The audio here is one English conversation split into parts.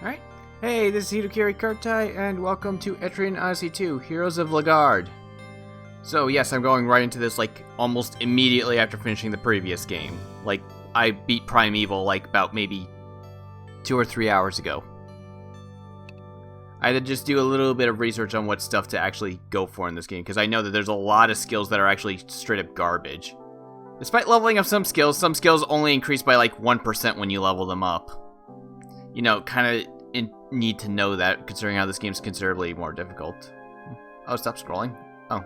Alright. Hey, this is Hidokiri Kartai, and welcome to Etrian Odyssey 2, Heroes of Lagaard. So yes, I'm going right into this, almost immediately after finishing the previous game. I beat Primeval, about maybe 2 or 3 hours ago. I had to just do a little bit of research on what stuff to actually go for in this game, because I know that there's a lot of skills that are actually straight up garbage. Despite leveling up some skills only increase by 1% when you level them up. You know, kind of need to know that, considering how this game's considerably more difficult. Oh, stop scrolling. Oh.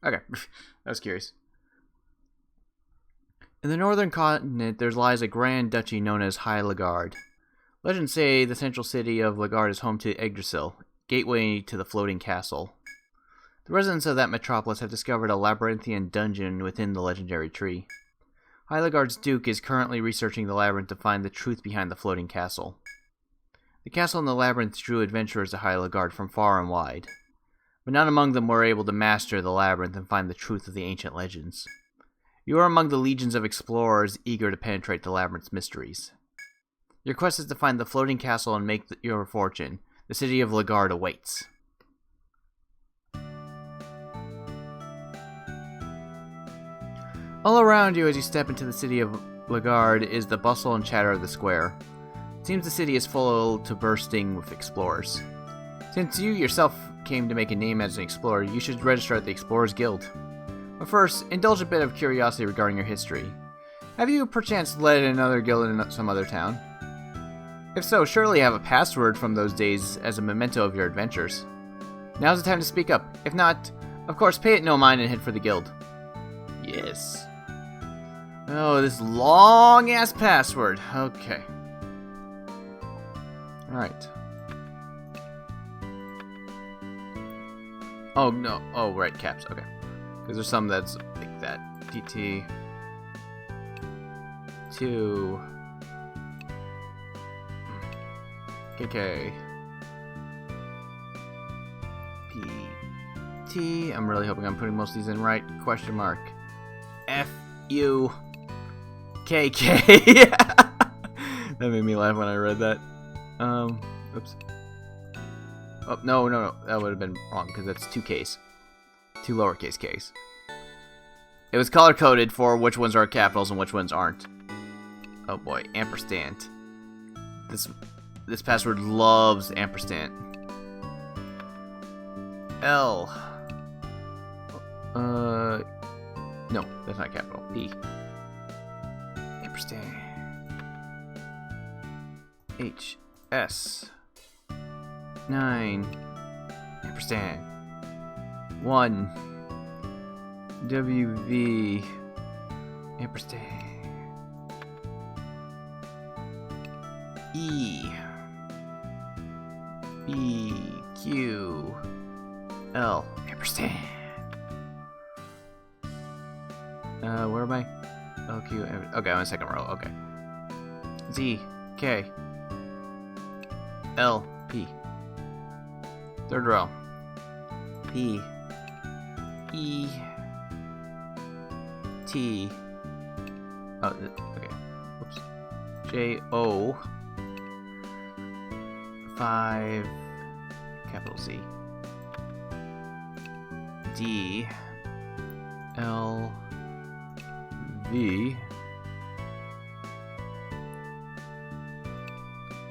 Okay, I was curious. In the northern continent, there lies a grand duchy known as High Lagaard. Legends say the central city of Lagaard is home to Yggdrasil, gateway to the floating castle. The residents of that metropolis have discovered a labyrinthian dungeon within the legendary tree. High Lagaard's duke is currently researching the labyrinth to find the truth behind the floating castle. The castle and the labyrinth drew adventurers to High Lagaard from far and wide, but none among them were able to master the labyrinth and find the truth of the ancient legends. You are among the legions of explorers eager to penetrate the labyrinth's mysteries. Your quest is to find the floating castle and make your fortune. The city of Lagaard awaits. All around you as you step into the city of Lagaard is the bustle and chatter of the square. It seems the city is full to bursting with explorers. Since you yourself came to make a name as an explorer, you should register at the Explorers Guild. But first, indulge a bit of curiosity regarding your history. Have you perchance led another guild in some other town? If so, surely you have a password from those days as a memento of your adventures. Now's the time to speak up. If not, of course, pay it no mind and head for the guild. Yes. Oh, this long-ass password. Okay. Alright. Oh, no. Oh, right, caps. Okay. Because there's some that's like that. DT. 2. KK. PT. I'm really hoping I'm putting most of these in right. Question mark. FU. KK. That made me laugh when I read that. Oops. Oh, no. That would have been wrong, because that's 2 Ks. 2 lowercase Ks. It was color-coded for which ones are capitals and which ones aren't. Oh boy, ampersand. This password loves ampersand. L. No, that's not capital. P. Ampersand. H. S. 9. Ampersand. 1. WV. Ampersand. E. B. Q. L. Ampersand. Where am I? L, Q, okay, I'm in second row, okay. Z. K. L. P. Third row. P. E. T. Oh, okay. Whoops. J. O. 5. Capital Z. D. L. V.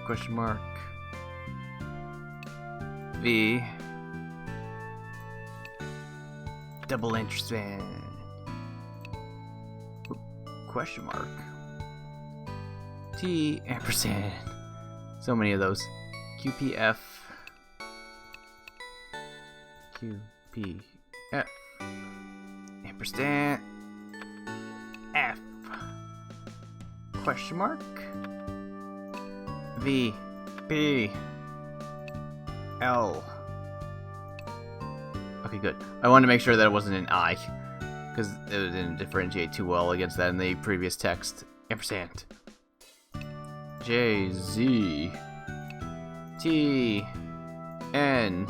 Question mark. V. Double ampersand. Question mark. T ampersand. So many of those. QPF. QPF. Ampersand. F. Question mark. V. B. L. Okay, good. I wanted to make sure that it wasn't an I, because it didn't differentiate too well against that in the previous text. Ampersand. J. Z. T. N.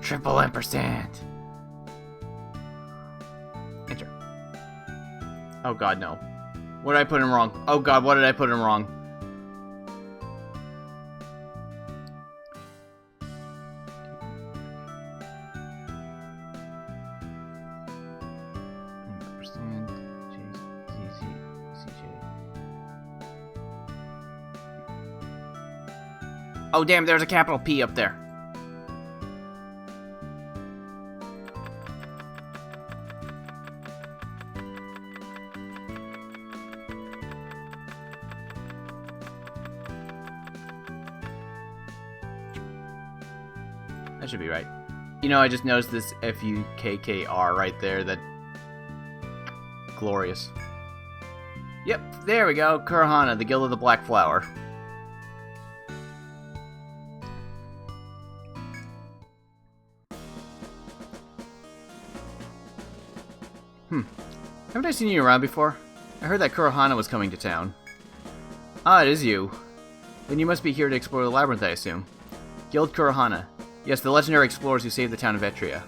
Triple ampersand. Enter. Oh god, no. What did I put in wrong? Oh god, what did I put in wrong? Oh damn, there's a capital P up there. That should be right. You know, I just noticed this F-U-K-K-R right there. That glorious. Yep, there we go. Kurohana, the Guild of the Black Flower. Haven't I seen you around before? I heard that Kurohana was coming to town. Ah, it is you. Then you must be here to explore the labyrinth, I assume. Guild Kurohana. Yes, the legendary explorers who saved the town of Etrian.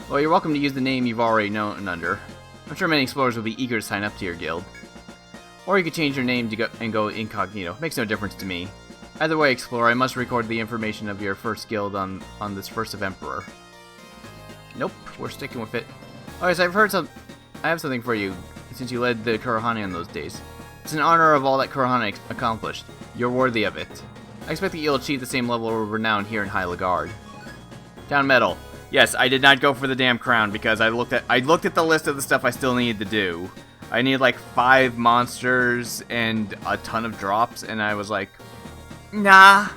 Well, you're welcome to use the name you've already known under. I'm sure many explorers will be eager to sign up to your guild. Or you could change your name to go incognito. Makes no difference to me. Either way, explorer, I must record the information of your first guild on this first of Emperor. Nope, we're sticking with it. Oh yes, I have something for you, since you led the Kurohana in those days. It's in honor of all that Kurohana accomplished. You're worthy of it. I expect that you'll achieve the same level of renown here in Lagaard. Town medal. Yes, I did not go for the damn crown because I looked at the list of the stuff I still needed to do. I needed like 5 monsters and a ton of drops, and I was like, nah.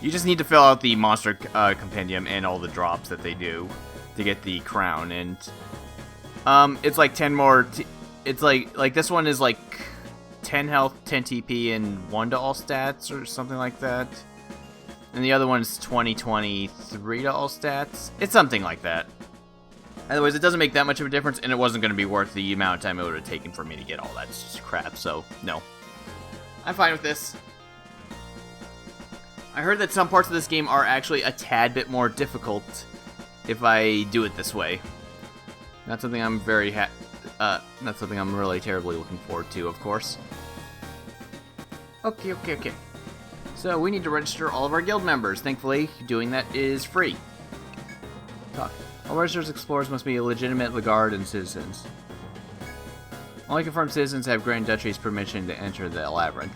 You just need to fill out the monster compendium and all the drops that they do to get the crown, and it's like 10 more. It's like this one is like 10 health, 10 TP, and 1 to all stats or something like that. And the other one's 20, 23 to all stats. It's something like that. Otherwise, it doesn't make that much of a difference, and it wasn't going to be worth the amount of time it would have taken for me to get all that crap, so no. I'm fine with this. I heard that some parts of this game are actually a tad bit more difficult if I do it this way. Not something I'm not something I'm really terribly looking forward to, of course. Okay. So we need to register all of our guild members. Thankfully, doing that is free. Talk. All registered explorers must be legitimate Lagaard and citizens. Only confirmed citizens have Grand Duchy's permission to enter the labyrinth.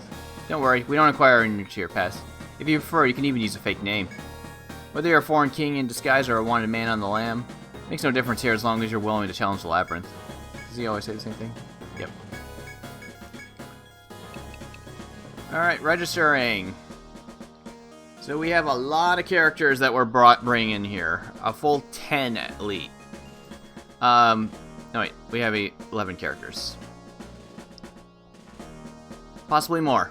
Don't worry, we don't require a tier pass. If you prefer, you can even use a fake name. Whether you're a foreign king in disguise or a wanted man on the lam, makes no difference here as long as you're willing to challenge the labyrinth. Does he always say the same thing? Yep. Alright, registering. So we have a lot of characters that we're bringing in here. A full 10 at least. No wait, we have 11 characters. Possibly more.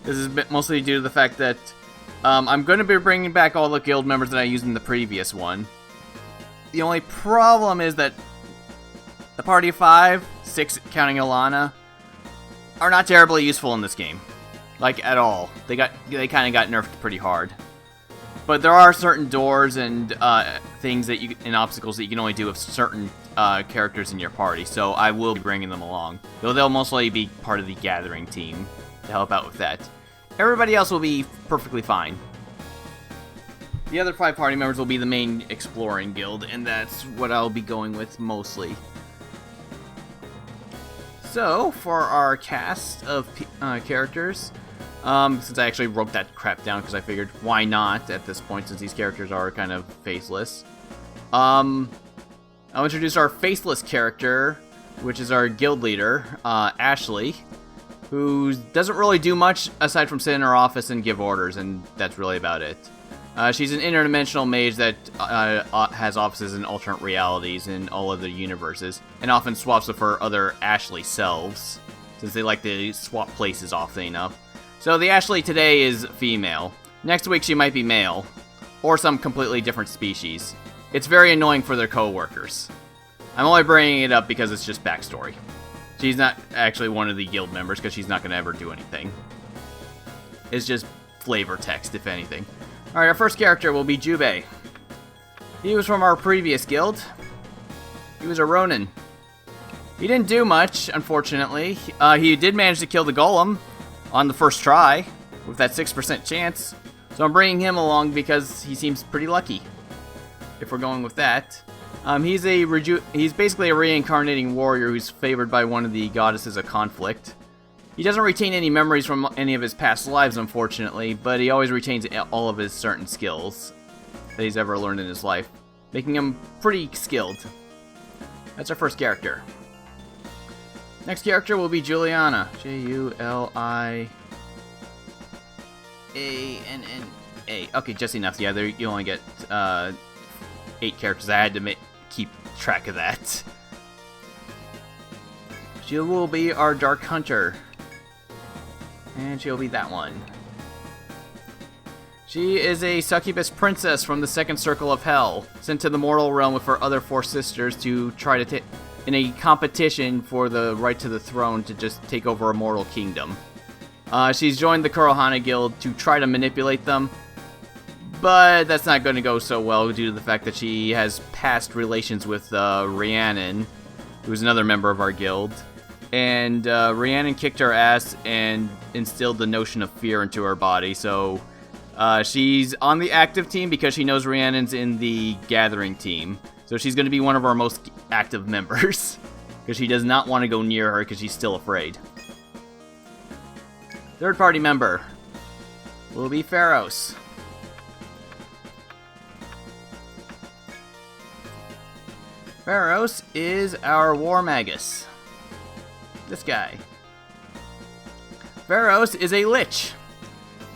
This is mostly due to the fact that I'm going to be bringing back all the guild members that I used in the previous one. The only problem is that the party of 5, 6 counting Ilana, are not terribly useful in this game. Like, at all. They kind of got nerfed pretty hard. But there are certain doors and things that and obstacles that you can only do with certain characters in your party, so I will be bringing them along. Though they'll mostly be part of the gathering team to help out with that. Everybody else will be perfectly fine. The other 5 party members will be the main exploring guild, and that's what I'll be going with mostly. So, for our cast of characters, since I actually wrote that crap down because I figured why not at this point since these characters are kind of faceless. I'll introduce our faceless character, which is our guild leader, Ashley, who doesn't really do much aside from sit in her office and give orders, and that's really about it. She's an interdimensional mage that has offices in alternate realities in all of the universes, and often swaps with her other Ashley selves, since they like to swap places often enough. So the Ashley today is female. Next week she might be male, or some completely different species. It's very annoying for their co-workers. I'm only bringing it up because it's just backstory. She's not actually one of the guild members because she's not going to ever do anything. It's just flavor text, if anything. Alright, our first character will be Jubei. He was from our previous guild. He was a Ronin. He didn't do much, unfortunately. He did manage to kill the golem on the first try, with that 6% chance. So I'm bringing him along because he seems pretty lucky, if we're going with that. He's basically a reincarnating warrior who's favored by one of the goddesses of conflict. He doesn't retain any memories from any of his past lives, unfortunately, but he always retains all of his certain skills that he's ever learned in his life, making him pretty skilled. That's our first character. Next character will be Juliana. Julianna. Okay, just enough. Yeah, you only get 8 characters. I had to keep track of that. She will be our Dark Hunter. And she'll be that one. She is a succubus princess from the second circle of hell, sent to the mortal realm with her other 4 sisters to try to in a competition for the right to the throne to just take over a mortal kingdom. She's joined the Kurohana guild to try to manipulate them, but that's not going to go so well due to the fact that she has past relations with Rhiannon, who's another member of our guild. And Rhiannon kicked her ass and instilled the notion of fear into her body, so she's on the active team because she knows Rhiannon's in the gathering team. So she's going to be one of our most active members, because she does not want to go near her because she's still afraid. Third party member will be Pharos. Pharos is our War Magus. This guy. Pharos is a Lich.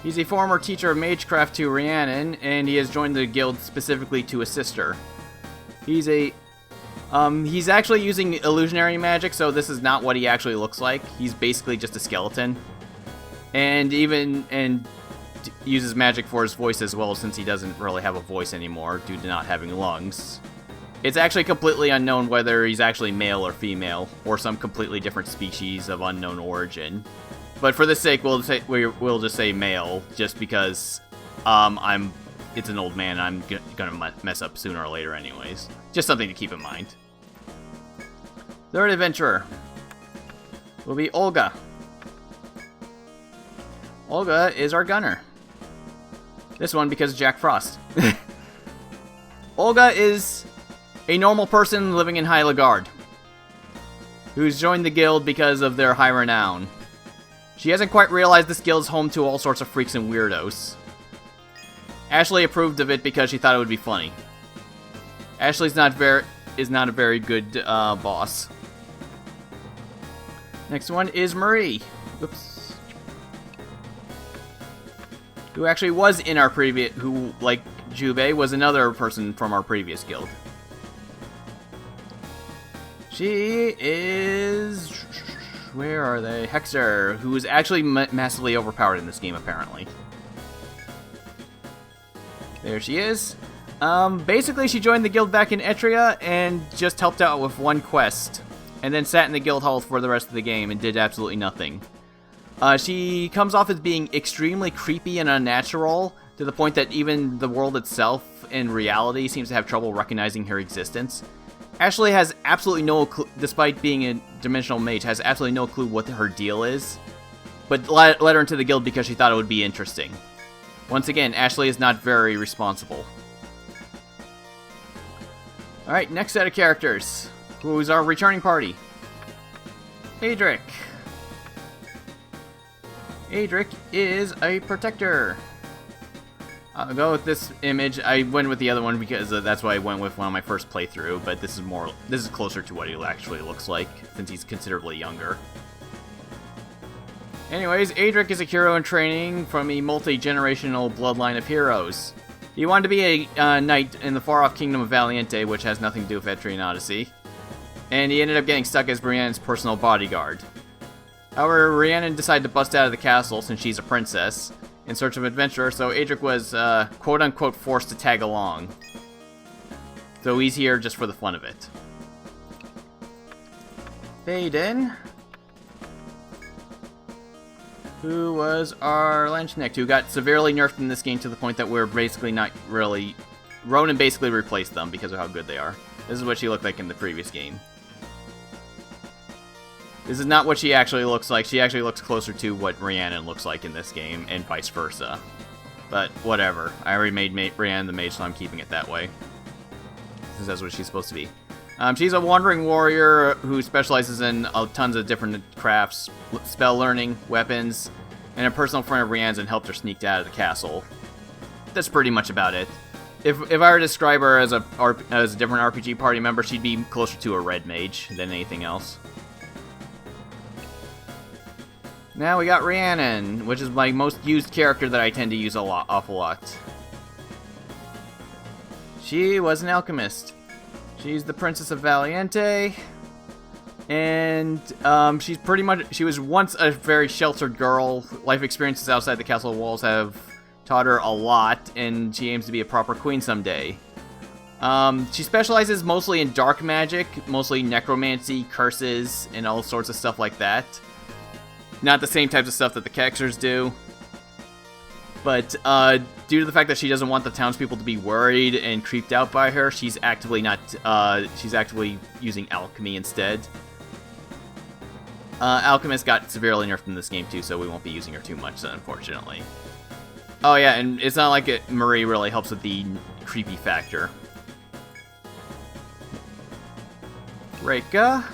He's a former teacher of magecraft to Rhiannon, and he has joined the guild specifically to assist her. He's actually using illusionary magic, so this is not what he actually looks like. He's basically just a skeleton. And uses magic for his voice as well, since he doesn't really have a voice anymore due to not having lungs. It's actually completely unknown whether he's actually male or female, or some completely different species of unknown origin. But for the sake, we'll just say male, just because it's an old man. I'm gonna mess up sooner or later, anyways. Just something to keep in mind. Third adventurer will be Olga. Olga is our gunner. This one because Jack Frost. Olga is a normal person living in High Lagaard, who's joined the guild because of their high renown. She hasn't quite realized this guild's home to all sorts of freaks and weirdos. Ashley approved of it because she thought it would be funny. Ashley's not a very good boss. Next one is Marie. Oops. Who actually was in our previous, who, like Jubei, was another person from our previous guild. She is... where are they? Hexer, who is actually massively overpowered in this game, apparently. There she is. Basically, she joined the guild back in Etrian and just helped out with one quest, and then sat in the guild hall for the rest of the game and did absolutely nothing. She comes off as being extremely creepy and unnatural, to the point that even the world itself in reality seems to have trouble recognizing her existence. Ashley has absolutely no clue, despite being a dimensional mage, has absolutely no clue what her deal is, but let her into the guild because she thought it would be interesting. Once again, Ashley is not very responsible. Alright, next set of characters, who's our returning party. Adric. Adric is a protector. I'll go with this image. I went with the other one because that's what I went with on my first playthrough, but this is closer to what he actually looks like, since he's considerably younger. Anyways, Adric is a hero in training from a multi-generational bloodline of heroes. He wanted to be a knight in the far-off kingdom of Valiente, which has nothing to do with Etrian Odyssey, and he ended up getting stuck as Brienne's personal bodyguard. However, Rhiannon decided to bust out of the castle since she's a princess, in search of adventure, so Adric was, quote-unquote, forced to tag along. So he's here just for the fun of it. Faden, who was our Lanchnik, who got severely nerfed in this game to the point that we're basically not really... Ronan basically replaced them because of how good they are. This is what she looked like in the previous game. This is not what she actually looks like. She actually looks closer to what Rhiannon looks like in this game, and vice versa. But whatever. I already made Rhiannon the mage, so I'm keeping it that way. Since that's what she's supposed to be. She's a wandering warrior who specializes in tons of different crafts, spell learning, weapons, and a personal friend of Rhiannon's and helped her sneak out of the castle. That's pretty much about it. If I were to describe her as a different RPG party member, she'd be closer to a red mage than anything else. Now we got Rhiannon, which is my most used character that I tend to use awful lot. She was an alchemist. She's the Princess of Valiente, and she was once a very sheltered girl. Life experiences outside the castle walls have taught her a lot, and she aims to be a proper queen someday. She specializes mostly in dark magic, mostly necromancy, curses, and all sorts of stuff like that. Not the same types of stuff that the Kexers do. But due to the fact that she doesn't want the townspeople to be worried and creeped out by her, she's actively using alchemy instead. Alchemist got severely nerfed in this game too, so we won't be using her too much, unfortunately. Oh yeah, and it's not like Marie really helps with the creepy factor. Reika.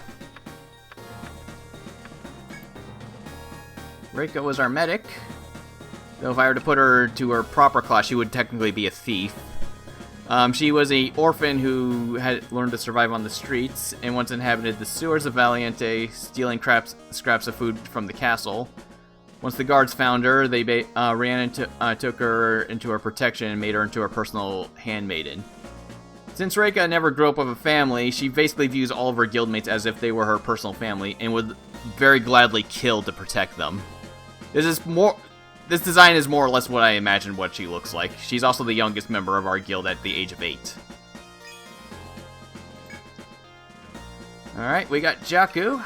Reika was our medic. Though if I were to put her to her proper class, she would technically be a thief. She was an orphan who had learned to survive on the streets, and once inhabited the sewers of Valiente, stealing scraps of food from the castle. Once the guards found her, they took her into her protection and made her into her personal handmaiden. Since Reika never grew up with a family, she basically views all of her guildmates as if they were her personal family, and would very gladly kill to protect them. This design is more or less what I imagined what she looks like. She's also the youngest member of our guild at the age of 8. Alright, we got Jakku,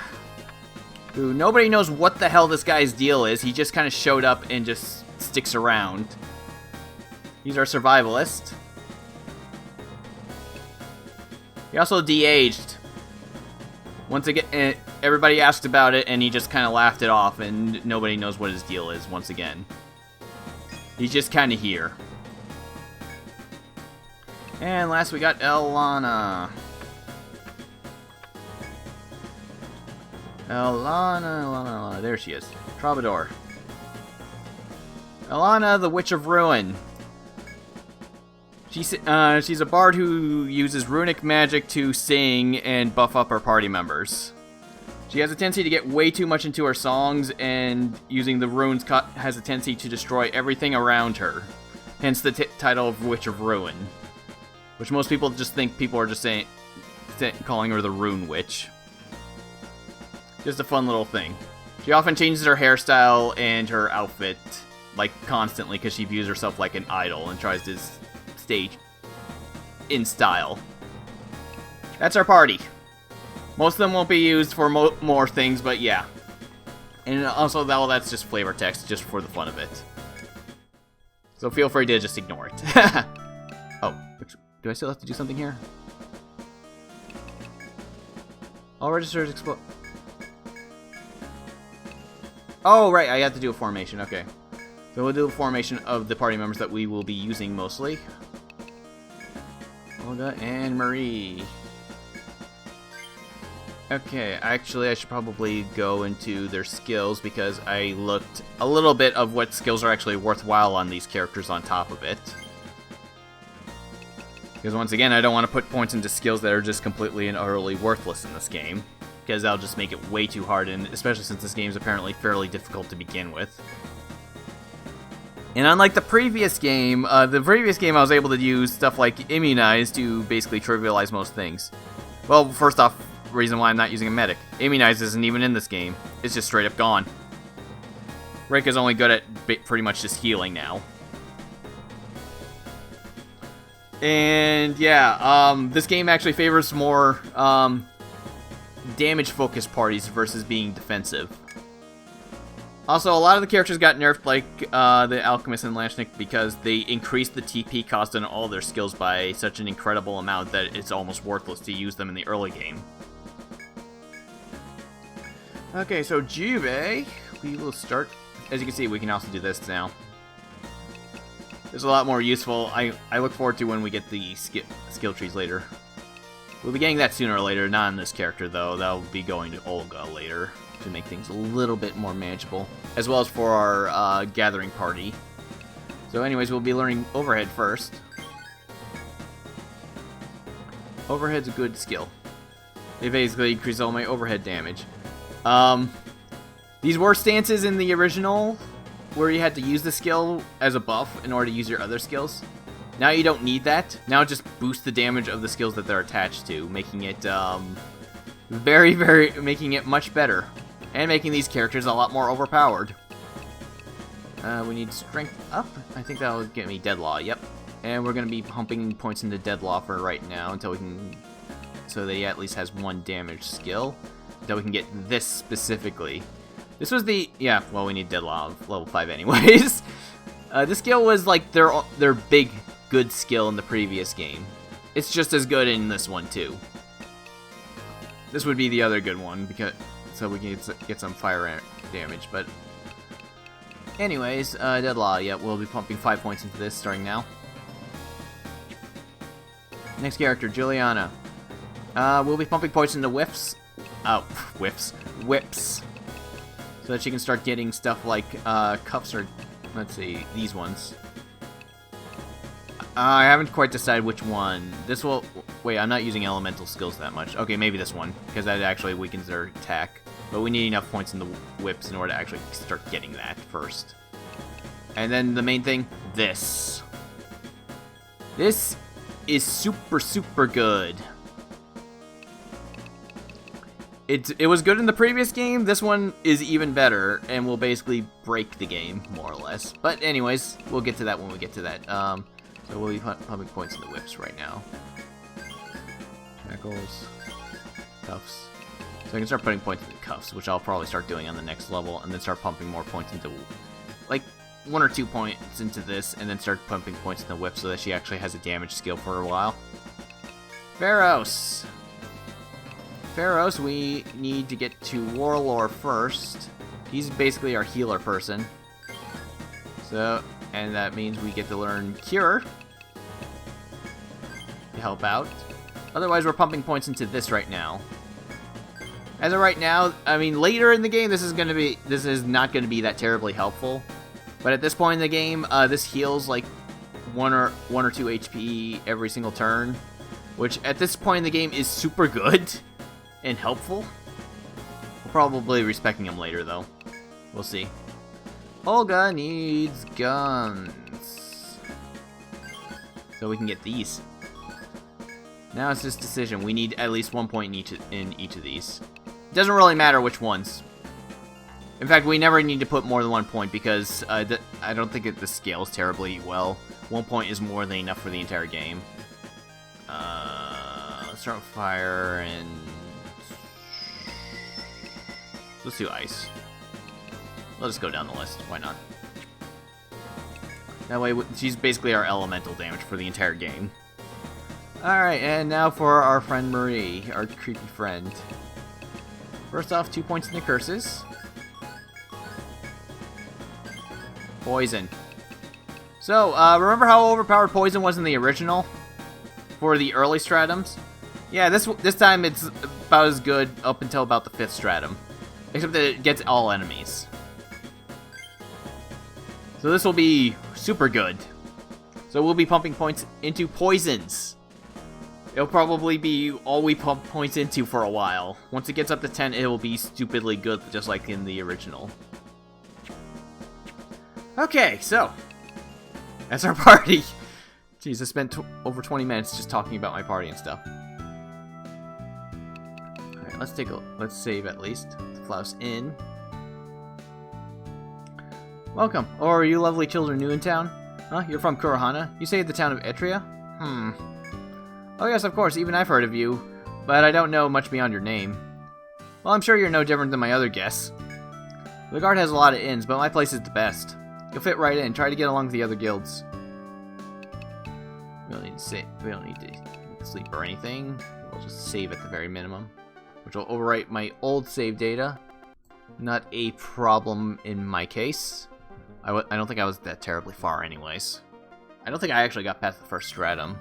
who nobody knows what the hell this guy's deal is. He just kind of showed up and just sticks around. He's our survivalist. He also de-aged. Once again, everybody asked about it, and he just kind of laughed it off, and nobody knows what his deal is once again. He's just kind of here. And last we got Elana. Elana, there she is. Troubadour. Elana, the Witch of Ruin. She's a bard who uses runic magic to sing and buff up her party members. She has a tendency to get way too much into her songs, and using the runes has a tendency to destroy everything around her. Hence the title of Witch of Ruin. Which most people just think people are just calling her the Rune Witch. Just a fun little thing. She often changes her hairstyle and her outfit, like, constantly, because she views herself like an idol and tries to stay in style. That's our party. Most of them won't be used for more things, but yeah. And also, that's just flavor text, just for the fun of it. So feel free to just ignore it. Oh, do I still have to do something here? All registers explode. Oh, right, I have to do a formation, okay. So we'll do a formation of the party members that we will be using mostly. Olga and Marie. Okay, actually I should probably go into their skills, because I looked a little bit of what skills are actually worthwhile on these characters on top of it. Because once again, I don't want to put points into skills that are just completely and utterly worthless in this game, because that'll just make it way too hard, and especially since this game is apparently fairly difficult to begin with. And unlike the previous game I was able to use stuff like Immunize to basically trivialize most things. Well, first off, reason why I'm not using a medic. Immunize isn't even in this game. It's just straight up gone. Reika's only good at pretty much just healing now. And yeah, this game actually favors more damage-focused parties versus being defensive. Also, a lot of the characters got nerfed, like the Alchemist and Lanchnik, because they increased the TP cost on all their skills by such an incredible amount that it's almost worthless to use them in the early game. Okay, so Juve, we will start. As you can see, we can also do this now. It's a lot more useful. I look forward to when we get the skill trees later. We'll be getting that sooner or later, not on this character though. That'll be going to Olga later to make things a little bit more manageable, as well as for our gathering party. So anyways, we'll be learning Overhead first. Overhead's a good skill. It basically increases all my overhead damage. These were stances in the original where you had to use the skill as a buff in order to use your other skills. Now you don't need that. Now it just boosts the damage of the skills that they're attached to, making it making it much better. And making these characters a lot more overpowered. We need strength up. I think that'll get me Deadlaw, yep. And we're going to be pumping points into Deadlaw for right now until we can... So that he at least has one damage skill. Until we can get this specifically. This was the... Yeah, well, we need Deadlaw level 5 anyways. This skill was like their big, good skill in the previous game. It's just as good in this one, too. This would be the other good one, because... So we can get some fire damage, but... Anyways, Deadlaw, yeah, we'll be pumping 5 points into this starting now. Next character, Juliana. We'll be pumping points into whiffs. Whips. So that she can start getting stuff like cuffs or, let's see, these ones. I haven't quite decided which one. This will... Wait, I'm not using elemental skills that much. Okay, maybe this one, because that actually weakens their attack. But we need enough points in the whips in order to actually start getting that first. And then the main thing, this. This is super, super good. It was good in the previous game. This one is even better and will basically break the game, more or less. But anyways, we'll get to that when we get to that. So we'll be pumping points in the whips right now. Shackles, cuffs. So I can start putting points into cuffs, which I'll probably start doing on the next level, and then start pumping more points into, like, 1 or 2 points into this, and then start pumping points in the whip so that she actually has a damage skill for a while. Pharos. Pharos, we need to get to Warlord first. He's basically our healer person. So, and that means we get to learn Cure to help out. Otherwise, we're pumping points into this right now. As of right now, I mean, later in the game, this is not going to be that terribly helpful. But at this point in the game, this heals like 1 or 2 HP every single turn, which at this point in the game is super good and helpful. We'll probably be respecting him later, though. We'll see. Olga needs guns, so we can get these. Now it's this decision. We need at least 1 point in each of these. It doesn't really matter which ones. In fact, we never need to put more than 1 point because I don't think the scales terribly well. 1 point is more than enough for the entire game. Let's start with fire and... Let's do ice. Let's just go down the list. Why not? That way, she's basically our elemental damage for the entire game. Alright, and now for our friend Marie, our creepy friend. First off, 2 points in the curses. Poison. So, remember how overpowered poison was in the original? For the early stratums? Yeah, this time it's about as good up until about the 5th stratum. Except that it gets all enemies. So this will be super good. So we'll be pumping points into poisons. It'll probably be all we pump points into for a while. Once it gets up to 10, it will be stupidly good, just like in the original. Okay, so that's our party. Jeez, I spent over 20 minutes just talking about my party and stuff. Alright, let's save at least. Flouse in. Welcome. Oh, are you lovely children new in town? Huh? You're from Kurohana? You say the town of Etria? Oh yes, of course, even I've heard of you, but I don't know much beyond your name. Well, I'm sure you're no different than my other guests. Lagaard has a lot of inns, but my place is the best. You'll fit right in. Try to get along with the other guilds. We don't need to save. We don't need to sleep or anything. We'll just save at the very minimum, which will overwrite my old save data. Not a problem in my case. I don't think I was that terribly far anyways. I don't think I actually got past the first stratum.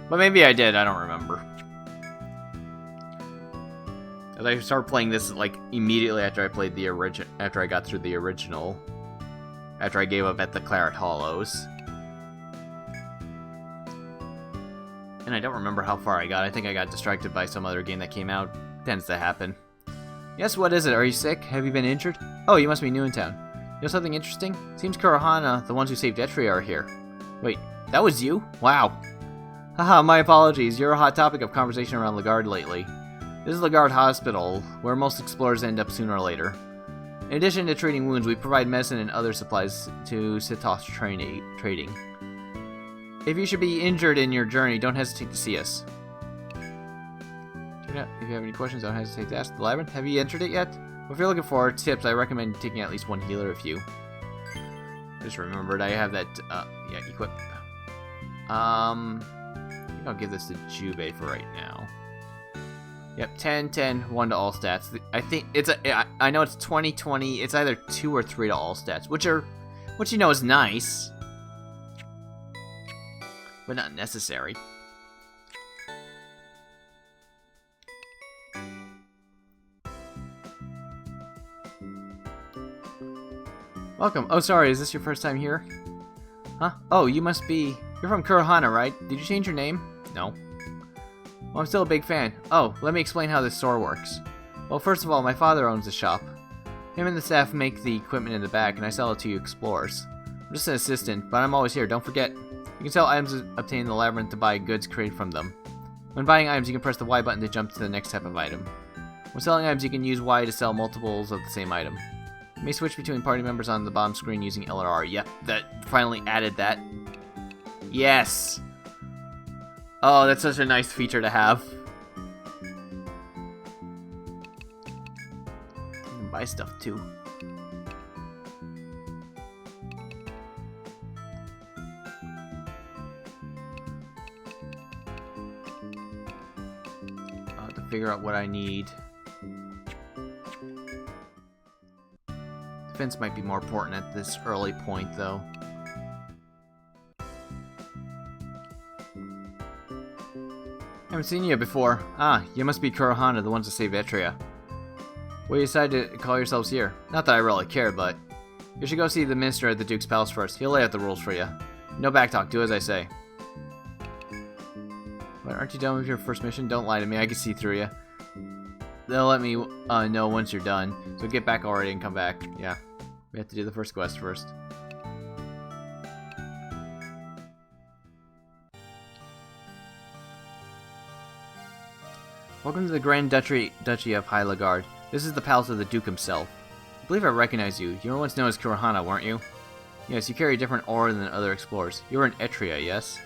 But maybe I did, I don't remember. As I started playing this like immediately after I played the after I got through the original. After I gave up at the Claret Hollows. And I don't remember how far I got. I think I got distracted by some other game that came out. Tends to happen. Yes, what is it? Are you sick? Have you been injured? Oh, you must be new in town. You know something interesting? Seems Kurohana, the ones who saved Etrian, are here. Wait, that was you? Wow. Haha, my apologies. You're a hot topic of conversation around Lagaard lately. This is Lagaard Hospital, where most explorers end up sooner or later. In addition to treating wounds, we provide medicine and other supplies to Sithos trading. If you should be injured in your journey, don't hesitate to see us. If you have any questions, don't hesitate to ask the Labyrinth. Have you entered it yet? Well, if you're looking for tips, I recommend taking at least one healer if you. Just remembered I have that, yeah, equip. I think I'll give this to Jubei for right now. Yep, 10, 10, 1 to all stats. I think it's I know it's 20, 20. It's either 2 or 3 to all stats, which you know is nice, but not necessary. Welcome. Oh, sorry, is this your first time here? Huh? Oh, you're from Kurohana, right? Did you change your name? No. Well, I'm still a big fan. Oh, let me explain how this store works. Well, first of all, my father owns the shop. Him and the staff make the equipment in the back, and I sell it to you explorers. I'm just an assistant, but I'm always here, don't forget. You can sell items obtained in the labyrinth to buy goods created from them. When buying items, you can press the Y button to jump to the next type of item. When selling items, you can use Y to sell multiples of the same item. You may switch between party members on the bottom screen using L or R. Yep, that finally added that. Yes! Oh, that's such a nice feature to have. You can buy stuff too. I'll have to figure out what I need. Defense might be more important at this early point, though. Haven't seen you before. Ah, you must be Kurohana, the ones that saved Etrian. Well, you decided to call yourselves here. Not that I really care, but you should go see the minister at the Duke's Palace first. He'll lay out the rules for you. No backtalk, do as I say. But aren't you done with your first mission? Don't lie to me, I can see through you. They'll let me know once you're done, so get back already and come back. Yeah, we have to do the first quest first. Welcome to the Grand Duchy of High Lagaard. This is the palace of the Duke himself. I believe I recognize you. You were once known as Kurohana, weren't you? Yes, you carry a different aura than other explorers. You were in Etrian, yes?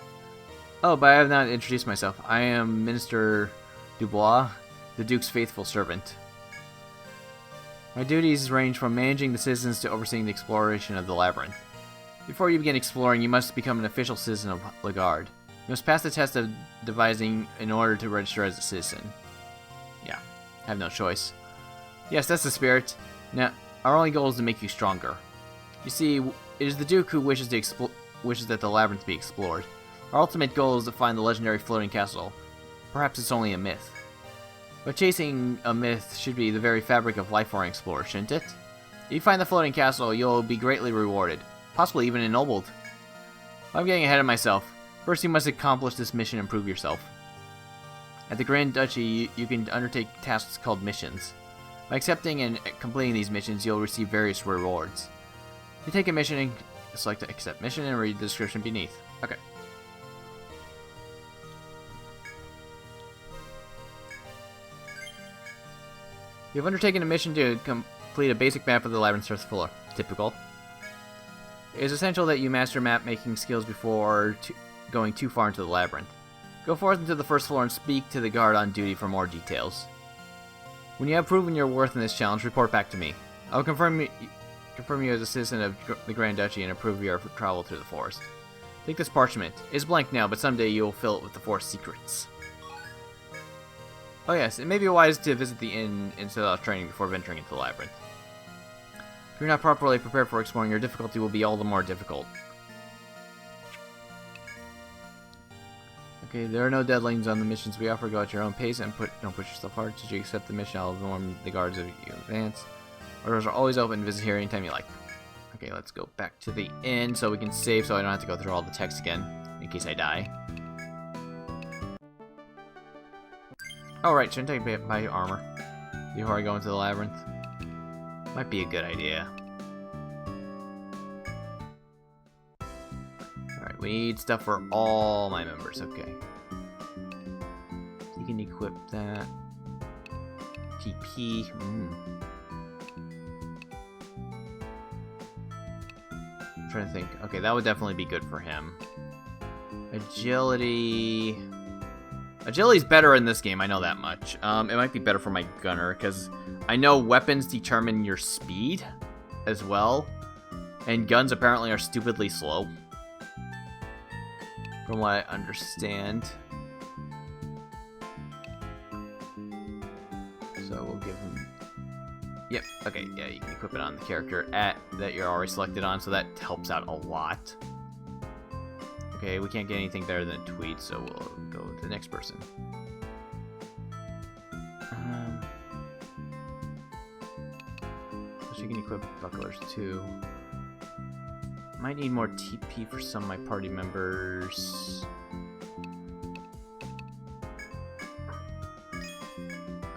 Oh, but I have not introduced myself. I am Minister Dubois, the Duke's faithful servant. My duties range from managing the citizens to overseeing the exploration of the labyrinth. Before you begin exploring, you must become an official citizen of Lagaard. You must pass the test of devising in order to register as a citizen. Yeah, I have no choice. Yes, that's the spirit. Now, our only goal is to make you stronger. You see, it is the Duke who wishes that the labyrinth be explored. Our ultimate goal is to find the legendary floating castle. Perhaps it's only a myth. But chasing a myth should be the very fabric of life for an explorer, shouldn't it? If you find the floating castle, you'll be greatly rewarded, possibly even ennobled. I'm getting ahead of myself. First, you must accomplish this mission and prove yourself. At the Grand Duchy, you can undertake tasks called missions. By accepting and completing these missions, you'll receive various rewards. You take a mission and select accept mission and read the description beneath. Okay. You've undertaken a mission to complete a basic map of the labyrinth's first floor. Typical. It is essential that you master map-making skills before going too far into the labyrinth. Go forth into the first floor and speak to the guard on duty for more details. When you have proven your worth in this challenge, report back to me. I'll confirm you as a citizen of the Grand Duchy and approve your travel through the forest. Take this parchment. It's blank now, but someday you'll fill it with the forest secrets. Oh yes, it may be wise to visit the inn instead of training before venturing into the labyrinth. If you're not properly prepared for exploring, your difficulty will be all the more difficult. Okay, there are no deadlines on the missions we offer. Go at your own pace and don't push yourself hard. Should you accept the mission, I'll inform the guards as you advance. Our doors are always open. Visit here anytime you like. Okay, let's go back to the inn so we can save so I don't have to go through all the text again in case I die. Oh, right. Shouldn't I buy armor before I go into the labyrinth? Might be a good idea. Alright, we need stuff for all my members. Okay. You can equip that. TP. I'm trying to think. Okay, that would definitely be good for him. Agility. Agility's better in this game, I know that much. It might be better for my gunner, because I know weapons determine your speed as well. And guns apparently are stupidly slow. From what I understand. So we'll give him... Yep, okay, yeah, you can equip it on the character that you're already selected on, so that helps out a lot. Okay, we can't get anything better than Tweed, so we'll go with the next person. So she can equip bucklers too. Might need more TP for some of my party members.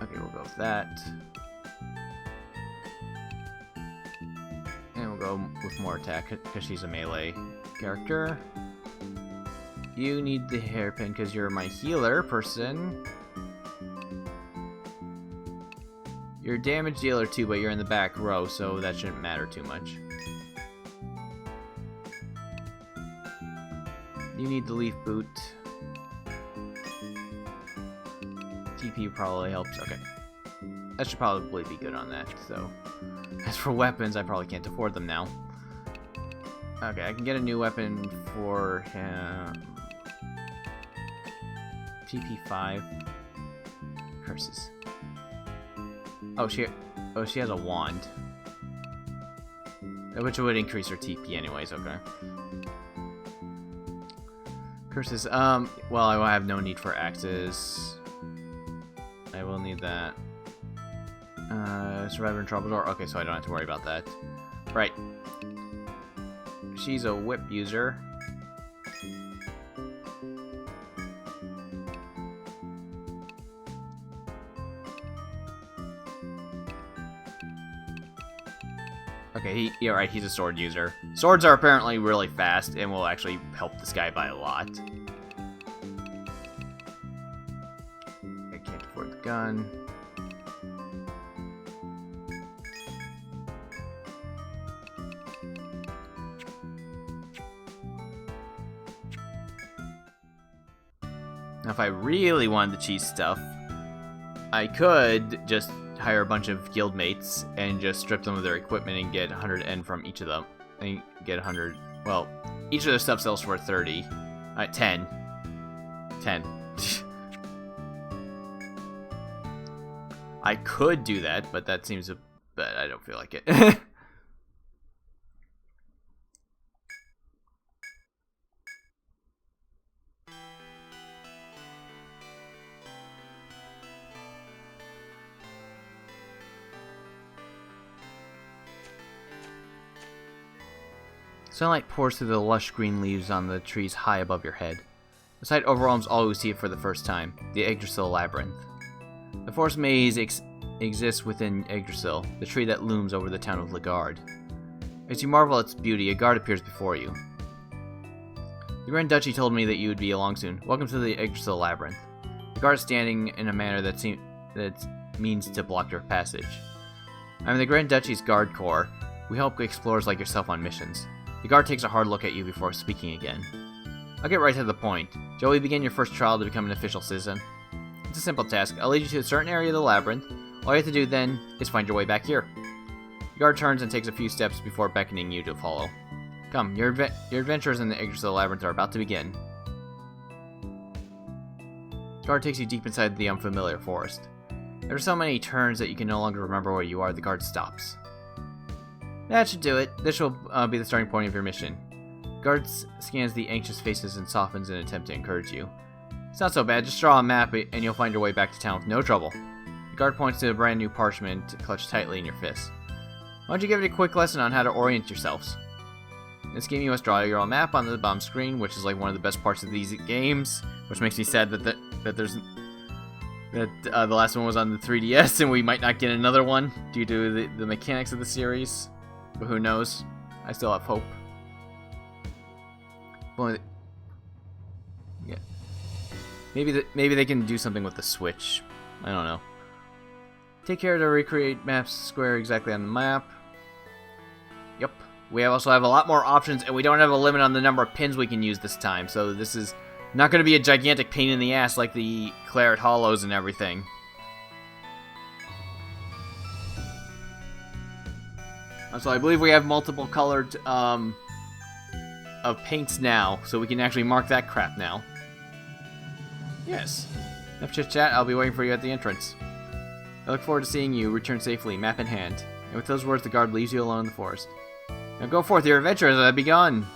Okay, we'll go with that. And we'll go with more attack because she's a melee character. You need the hairpin because you're my healer person. You're a damage dealer too, but you're in the back row, so that shouldn't matter too much. You need the leaf boot. TP probably helps. Okay. That should probably be good on that, so. As for weapons, I probably can't afford them now. Okay, I can get a new weapon for him. TP5. Curses. Oh, she has a wand. Which would increase her TP anyways, okay. Curses, well, I will have no need for axes. I will need that. Survivor and Troubadour. Okay, so I don't have to worry about that. Right. She's a whip user. Okay, yeah, right, he's a sword user. Swords are apparently really fast and will actually help this guy by a lot. I can't afford the gun. Now, if I really wanted the cheese stuff, I could just hire a bunch of guildmates and just strip them of their equipment and get 100 N from each of them. And get 100. Well, each of their stuff sells for 30. 10. 10. I could do that, but that seems but I don't feel like it. Sunlight pours through the lush green leaves on the trees high above your head. The sight overwhelms all who see it for the first time, the Yggdrasil Labyrinth. The forest maze exists within Yggdrasil, the tree that looms over the town of Lagaard. As you marvel at its beauty, a guard appears before you. The Grand Duchy told me that you would be along soon. Welcome to the Yggdrasil Labyrinth. The guard is standing in a manner that means to block your passage. I'm in the Grand Duchy's Guard Corps. We help explorers like yourself on missions. The guard takes a hard look at you before speaking again. I'll get right to the point. Shall we begin your first trial to become an official citizen? It's a simple task. I'll lead you to a certain area of the labyrinth. All you have to do then is find your way back here. The guard turns and takes a few steps before beckoning you to follow. Come, your adventures in the Yggdrasil labyrinth are about to begin. The guard takes you deep inside the unfamiliar forest. There are so many turns that you can no longer remember where you are. The guard stops. That should do it. This will be the starting point of your mission. The guard scans the anxious faces and softens in an attempt to encourage you. It's not so bad. Just draw a map and you'll find your way back to town with no trouble. The guard points to a brand new parchment clutched tightly in your fist. Why don't you give it a quick lesson on how to orient yourselves? In this game, you must draw your own map on the bottom screen, which is like one of the best parts of these games, which makes me sad that the last one was on the 3DS and we might not get another one due to the mechanics of the series. But who knows? I still have hope. Well, yeah. Maybe they can do something with the Switch. I don't know. Take care to recreate maps square exactly on the map. Yep. We also have a lot more options, and we don't have a limit on the number of pins we can use this time, so this is not going to be a gigantic pain in the ass like the Claret Hollows and everything. So I believe we have multiple colored of paints now, so we can actually mark that crap now. Yes. Enough chit-chat, I'll be waiting for you at the entrance. I look forward to seeing you return safely, map in hand. And with those words, the guard leaves you alone in the forest. Now go forth, your adventures have begun.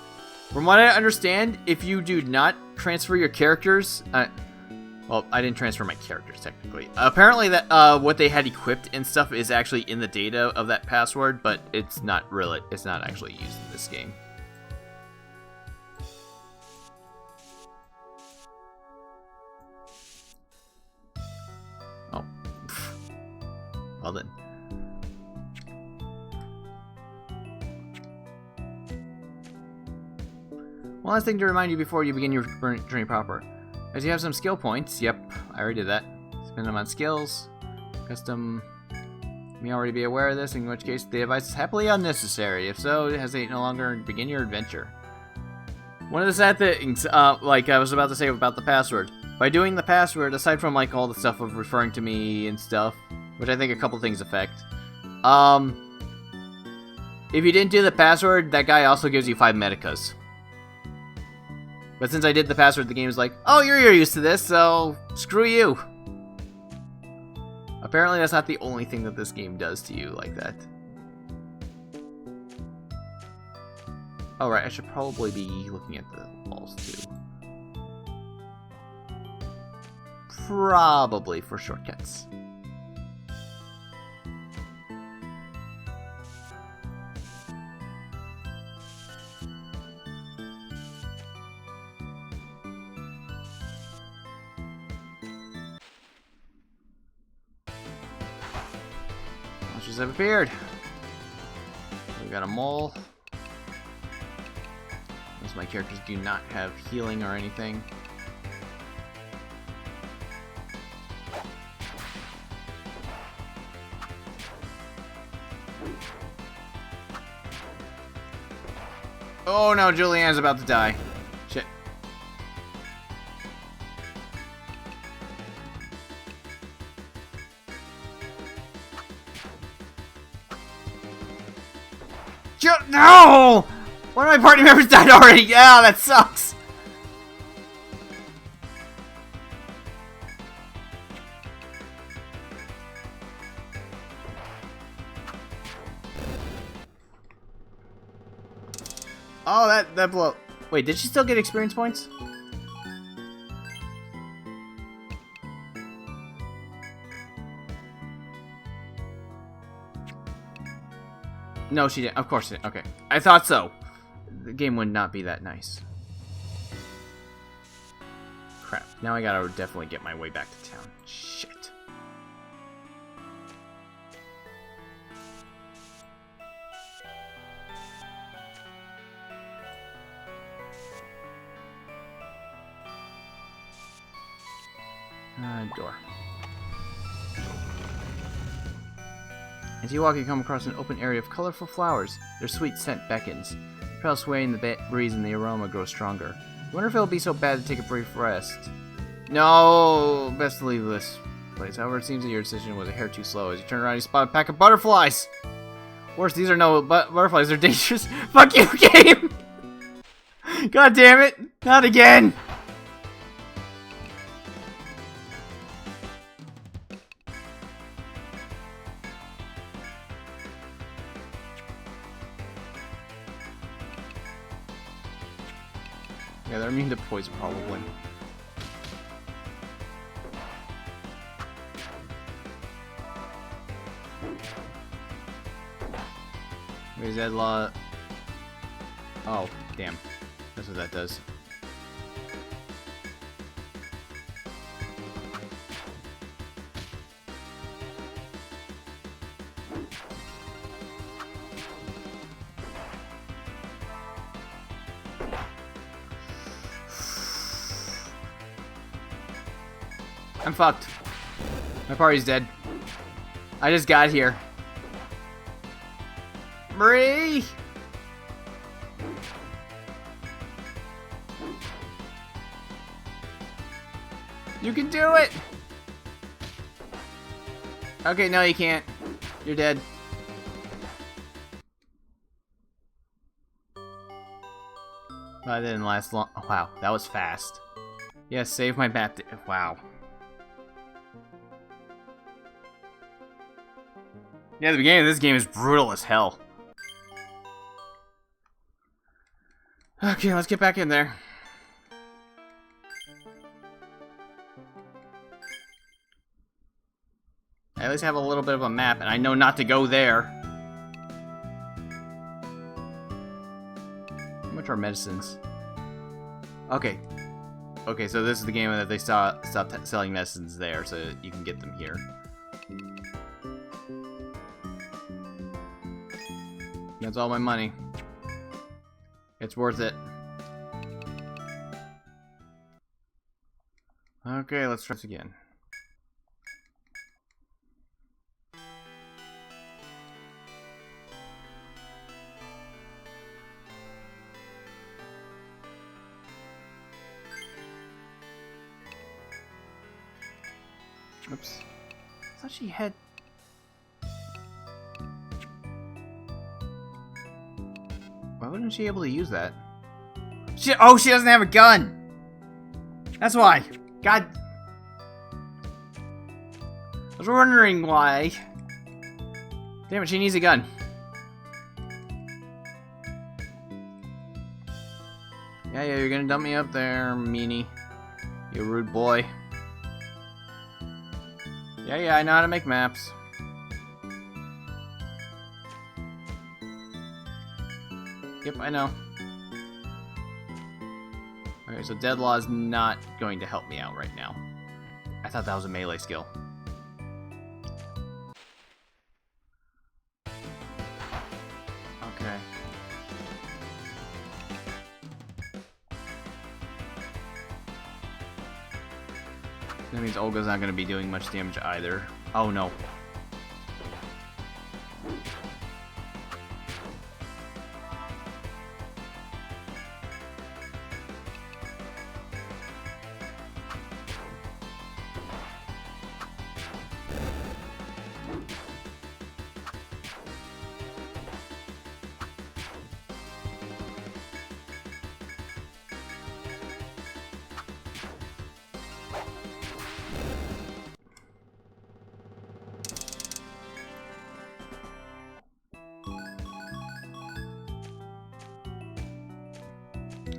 From what I understand, if you do not transfer your characters... well, I didn't transfer my characters, technically. Apparently, that what they had equipped and stuff is actually in the data of that password, but it's not actually used in this game. Oh. Well then. One last thing to remind you before you begin your journey proper. As you have some skill points. Yep, I already did that. Spend them on skills. Custom. You may already be aware of this, in which case the advice is happily unnecessary. If so, hesitate no longer and begin your adventure. One of the sad things, like I was about to say about the password. By doing the password, aside from like all the stuff of referring to me and stuff, which I think a couple things affect. If you didn't do the password, that guy also gives you 5 medicas. But since I did the password, the game is like, oh, you're used to this, so screw you. Apparently that's not the only thing that this game does to you like that. Oh, right, I should probably be looking at the walls, too. Probably for shortcuts. Monsters have appeared. We got a mole. Most of my characters do not have healing or anything. Oh no, Julianne's about to die. Shit. No! One of my party members died already! Yeah, that sucks! Oh, that blow. Wait, did she still get experience points? No, she didn't. Of course she didn't. Okay. I thought so. The game would not be that nice. Crap. Now I gotta definitely get my way back to town. Shit. Door. As you walk, you come across an open area of colorful flowers. Their sweet scent beckons. The trail sway in the breeze and the aroma grows stronger. You wonder if it'll be so bad to take a brief rest. No! Best to leave this place. However, it seems that your decision was a hair too slow. As you turn around, you spot a pack of butterflies! Worse, these are no butterflies. They're dangerous. Fuck you, game! God damn it! Not again! Yeah, they're immune to poison, probably. Where's that law? Oh, damn. That's what that does. I'm fucked. My party's dead. I just got here. Marie! You can do it! Okay, no you can't. You're dead. That didn't last long. Oh, wow, that was fast. Yes, save my map. Wow. Yeah, the beginning of this game is brutal as hell. Okay, let's get back in there. I at least have a little bit of a map, and I know not to go there. How much are medicines? Okay. Okay, so this is the game that they stopped selling medicines there, so you can get them here. That's all my money. It's worth it. Okay, let's try this again. Oops. I thought she had... Why wasn't she able to use that? Oh, she doesn't have a gun! That's why! God... I was wondering why. Damn it, she needs a gun. Yeah, you're gonna dump me up there, meanie. You rude boy. Yeah, I know how to make maps. Yep, I know. Okay, so Deadlaw is not going to help me out right now. I thought that was a melee skill. Okay. That means Olga's not going to be doing much damage either. Oh no.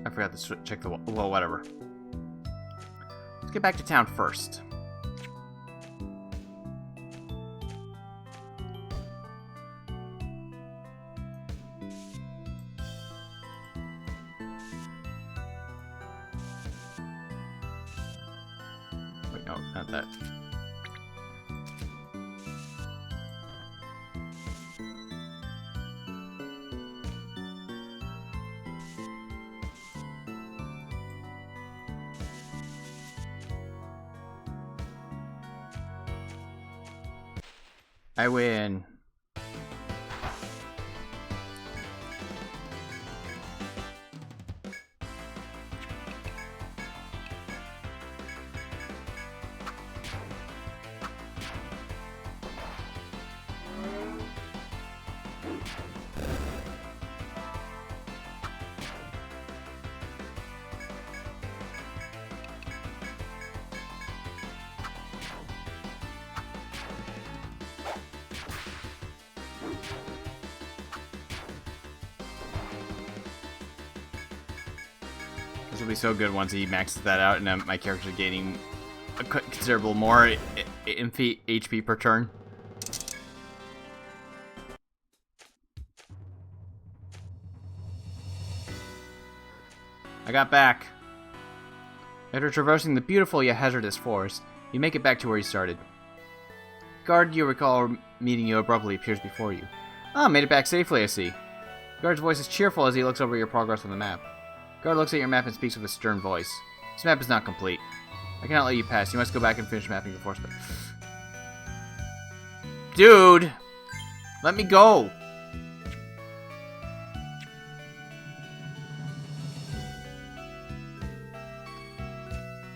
I forgot to check the... Well, whatever. Let's get back to town first. Wait, no, not that. I win. This will be so good once he maxes that out and my character's gaining a considerable more HP per turn. I got back. After traversing the beautiful yet hazardous forest, you make it back to where you started. Guard you recall meeting you abruptly appears before you. Ah, made it back safely, I see. Guard's voice is cheerful as he looks over your progress on the map. Guard looks at your map and speaks with a stern voice. This map is not complete. I cannot let you pass. You must go back and finish mapping the forest. Dude! Let me go!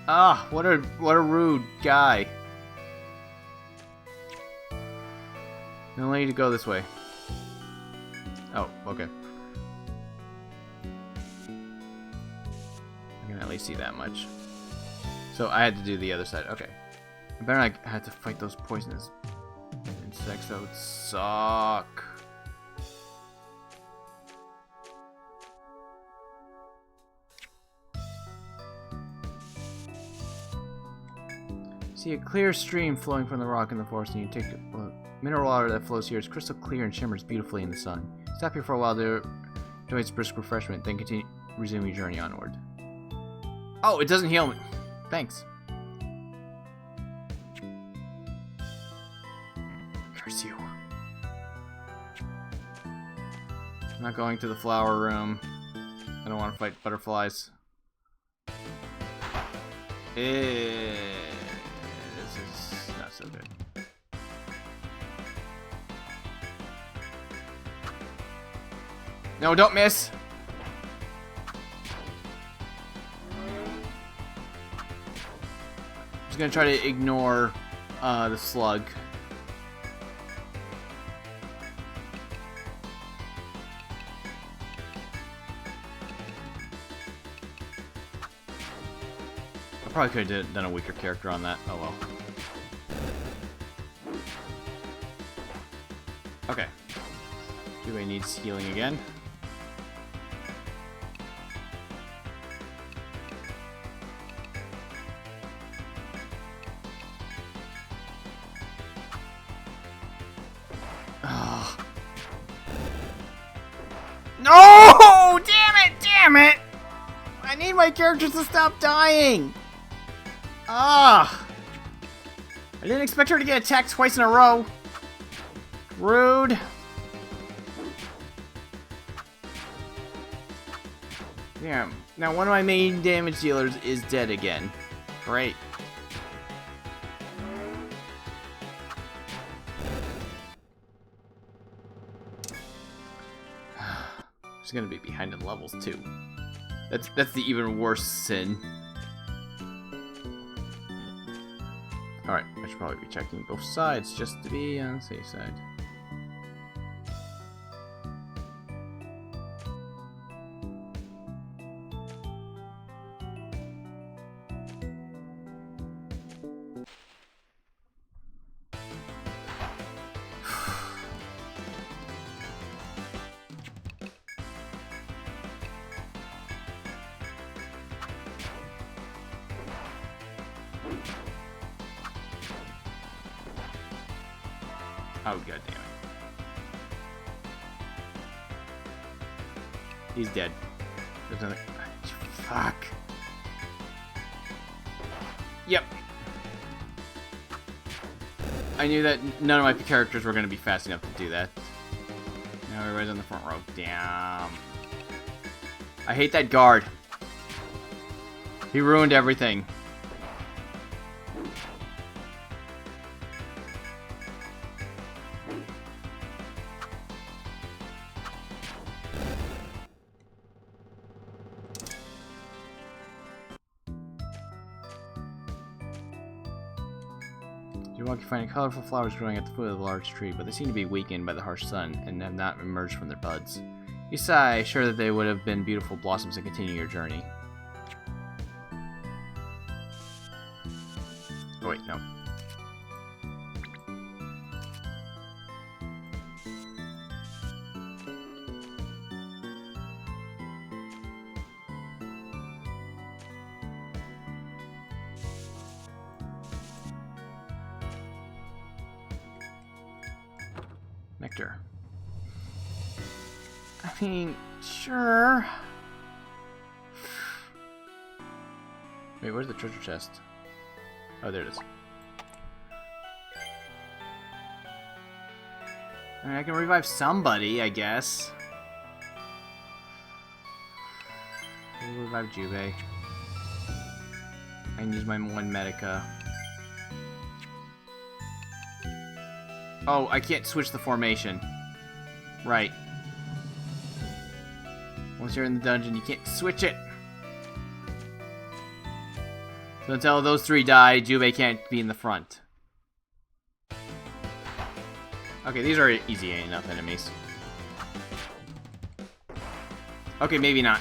Ah, what a rude guy. I only need to go this way. Oh, okay. I can at least see that much. So I had to do the other side. Okay. I better not have to fight those poisonous insects. That would suck. See a clear stream flowing from the rock in the forest, and you take mineral water that flows here is crystal clear and shimmers beautifully in the sun. Stop here for a while to enjoy its brisk refreshment, then resume your journey onward. Oh, it doesn't heal me. Thanks. Curse you. I'm not going to the flower room. I don't want to fight butterflies. This is not so good. No, don't miss! I'm just gonna try to ignore the slug. I probably could have done a weaker character on that. Oh well. Okay. Juve needs healing again. Oh. No! Damn it! Damn it! I need my characters to stop dying! Ah! I didn't expect her to get attacked twice in a row. Rude. Yeah. Now one of my main damage dealers is dead again. Great. She's gonna be behind in levels too. That's the even worse sin. Alright, I should probably be checking both sides just to be on the safe side. Oh, god damn it. He's dead. There's another. Fuck. Yep. I knew that none of my characters were going to be fast enough to do that. Now everybody's on the front row. Damn. I hate that guard. He ruined everything. You walk, you find colorful flowers growing at the foot of the large tree, but they seem to be weakened by the harsh sun and have not emerged from their buds. You sigh, sure that they would have been beautiful blossoms to continue your journey. Oh wait, no. Nectar. I mean, sure. Wait, where's the treasure chest? Oh, there it is. I mean, I can revive somebody, I guess. We'll revive Jubei. I can use my one Medica. Oh, I can't switch the formation. Right. Once you're in the dungeon, you can't switch it. So until those three die, Jubei can't be in the front. Okay, these are easy enough enemies. Okay, maybe not.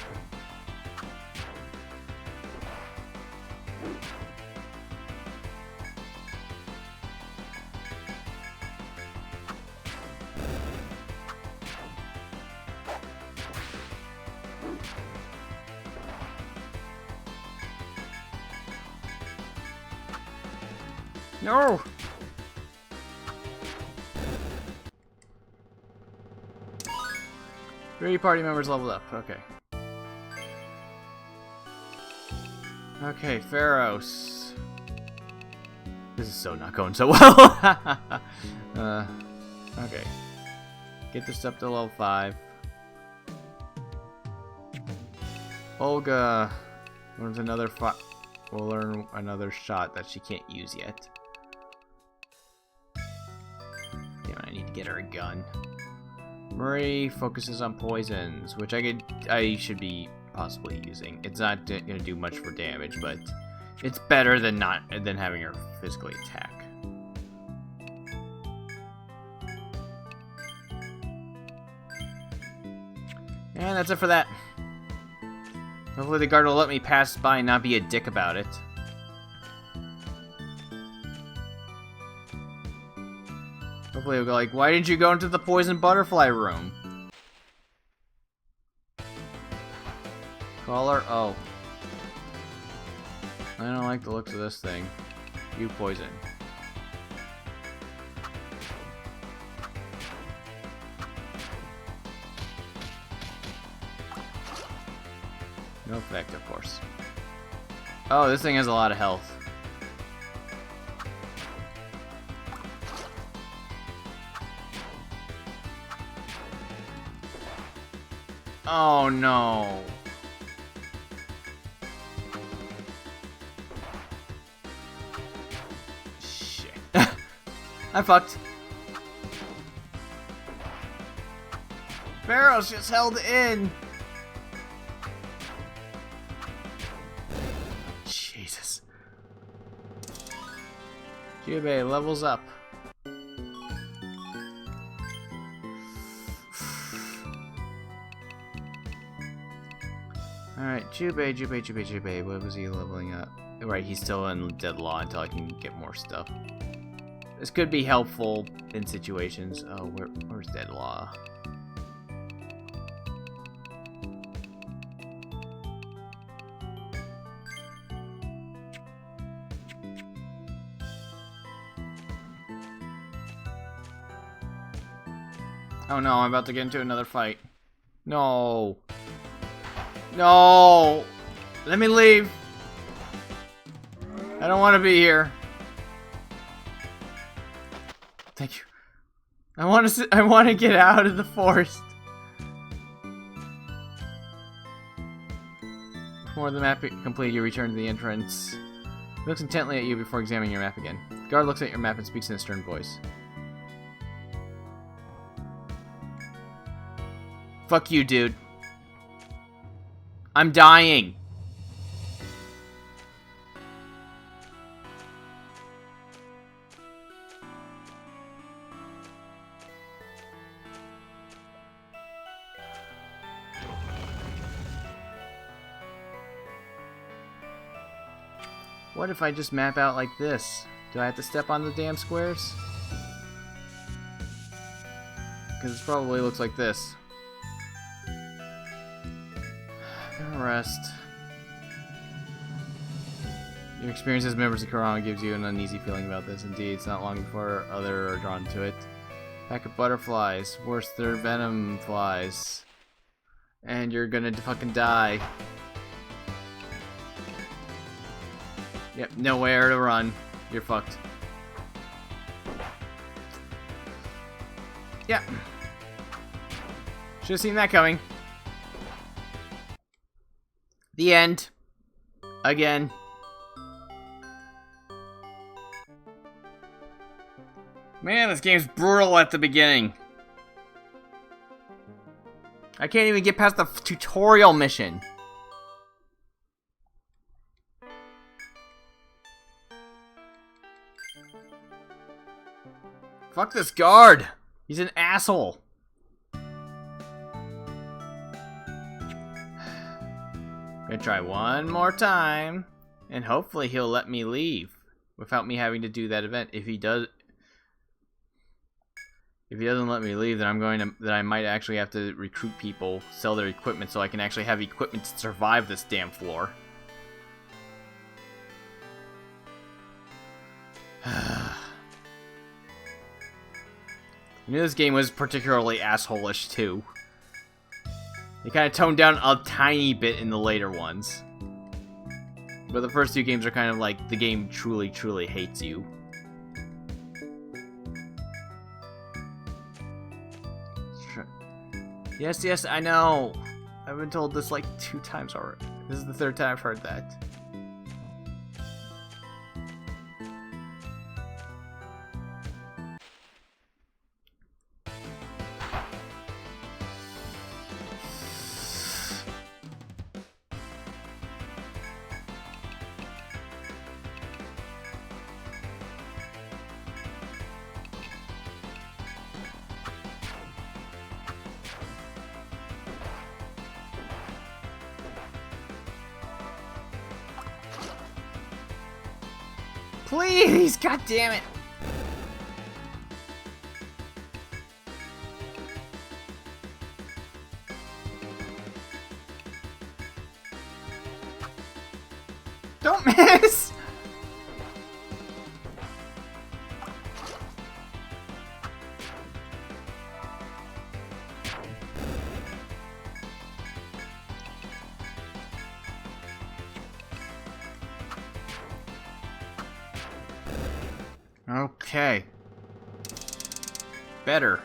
No! 3 party members leveled up. Okay. Okay, Pharaohs. This is so not going so well. Okay. Get this up to level 5. Olga learns another will learn another shot that she can't use yet. Damn, I need to get her a gun. Murray focuses on poisons, which I should be possibly using. It's not gonna do much for damage, but it's better than having her physically attack. And that's it for that. Hopefully the guard will let me pass by and not be a dick about it. Hopefully he'll go like, why didn't you go into the poison butterfly room? Caller? Oh. I don't like the looks of this thing. You poison. No effect, of course. Oh, this thing has a lot of health. Oh no. Shit. I'm fucked. Pharaoh's just held in. Jesus. Jubei levels up. Alright, Jubei. What was he leveling up? Right, he's still in Dead Law until I can get more stuff. This could be helpful in situations. Oh, where's Dead Law? Oh no, I'm about to get into another fight. No. No! Let me leave! I don't want to be here. Thank you. I want to get out of the forest. Before the map is complete, you return to the entrance. He looks intently at you before examining your map again. The guard looks at your map and speaks in a stern voice. Fuck you, dude. I'm dying. What if I just map out like this? Do I have to step on the damn squares? Because it probably looks like this. Rest. Your experience as members of Kurohana gives you an uneasy feeling about this. Indeed, it's not long before others are drawn to it. Pack of butterflies. Worse, they're venom flies. And you're gonna fucking die. Yep, nowhere to run. You're fucked. Yep. Should've seen that coming. The end. Again. Man, this game's brutal at the beginning. I can't even get past the tutorial mission. Fuck this guard. He's an asshole. Gonna try one more time, and hopefully he'll let me leave without me having to do that event. If he doesn't let me leave, then I might actually have to recruit people, sell their equipment, so I can actually have equipment to survive this damn floor. I knew this game was particularly asshole-ish too. They kind of toned down a tiny bit in the later ones. But the first two games are kind of like the game truly, truly hates you. Yes, yes, I know. I've been told this like 2 times already. This is the 3rd time I've heard that. Please, god damn it. Don't miss. Okay. Better.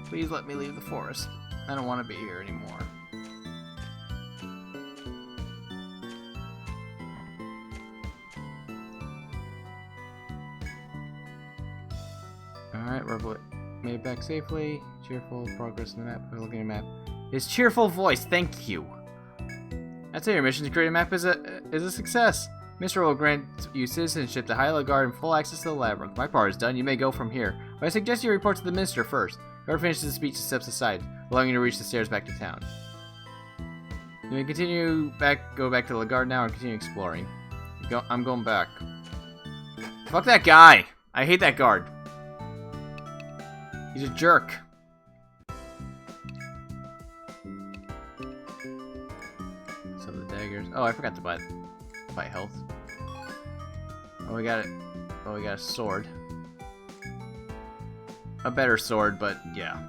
Please let me leave the forest. I don't want to be here anymore. Alright, we're made back safely. Cheerful progress in the map. We're looking at the map. His cheerful voice, thank you. I'd say your mission to create a map is a success. Mr. will grant you citizenship to Lagaard and full access to the labyrinth. My part is done. You may go from here. But I suggest you report to the minister first. Whoever finishes the speech steps aside, allowing you to reach the stairs back to town. You may go back to Lagaard now and continue exploring. I'm going back. Fuck that guy! I hate that guard. He's a jerk. Oh, I forgot to buy health. Oh, we got it. Oh, we got a sword. A better sword, but yeah.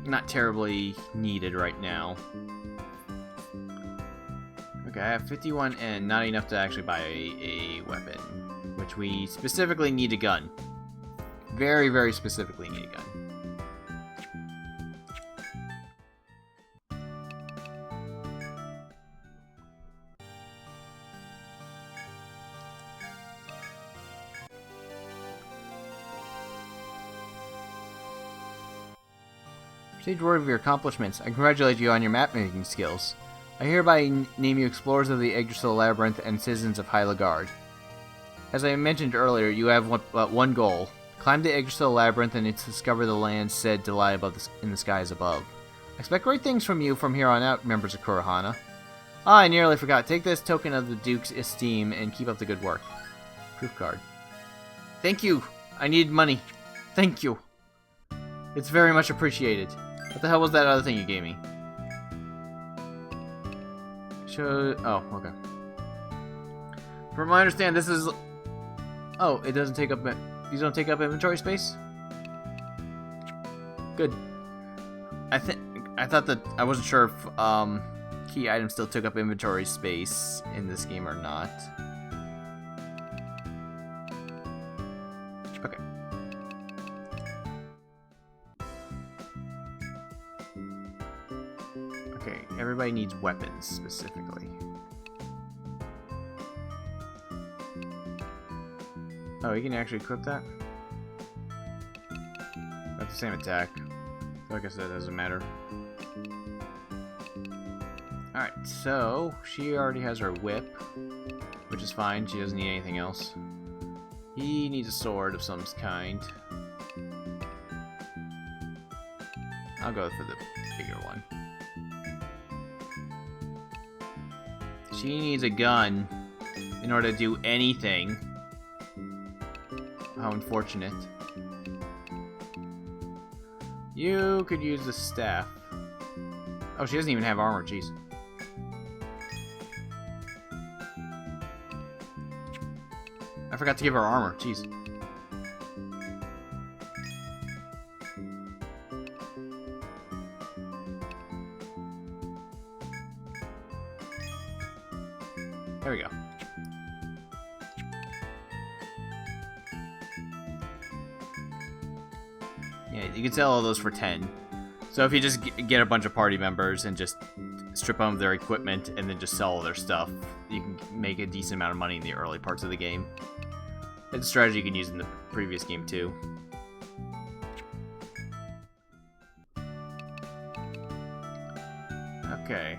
Not terribly needed right now. Okay, I have 51N, not enough to actually buy a weapon. Which we specifically need a gun. Very, very specifically need a gun. Received word of your accomplishments. I congratulate you on your map-making skills. I hereby name you Explorers of the Yggdrasil Labyrinth and Citizens of Lagaard. As I mentioned earlier, you have one goal. Climb the Yggdrasil Labyrinth and discover the land said to lie in the skies above. I expect great things from you from here on out, members of Kurohana. Ah, I nearly forgot. Take this token of the Duke's esteem and keep up the good work. Proof card. Thank you! I need money. Thank you. It's very much appreciated. What the hell was that other thing you gave me? Oh, okay. From what I understand, this is Oh, it doesn't take up... These don't take up inventory space? Good. I thought that... I wasn't sure if key items still took up inventory space in this game or not. Okay. Okay, everybody needs weapons, specifically. Oh, you can actually equip that? Got the same attack. So I guess that doesn't matter. Alright, so she already has her whip, which is fine. She doesn't need anything else. He needs a sword of some kind. I'll go for the bigger one. She needs a gun in order to do anything. How unfortunate. You could use the staff. Oh, she doesn't even have armor, jeez. I forgot to give her armor, jeez. There we go. Yeah, you can sell all those for 10. So if you just get a bunch of party members and just strip them of their equipment and then just sell all their stuff, you can make a decent amount of money in the early parts of the game. It's a strategy you can use in the previous game too. Okay.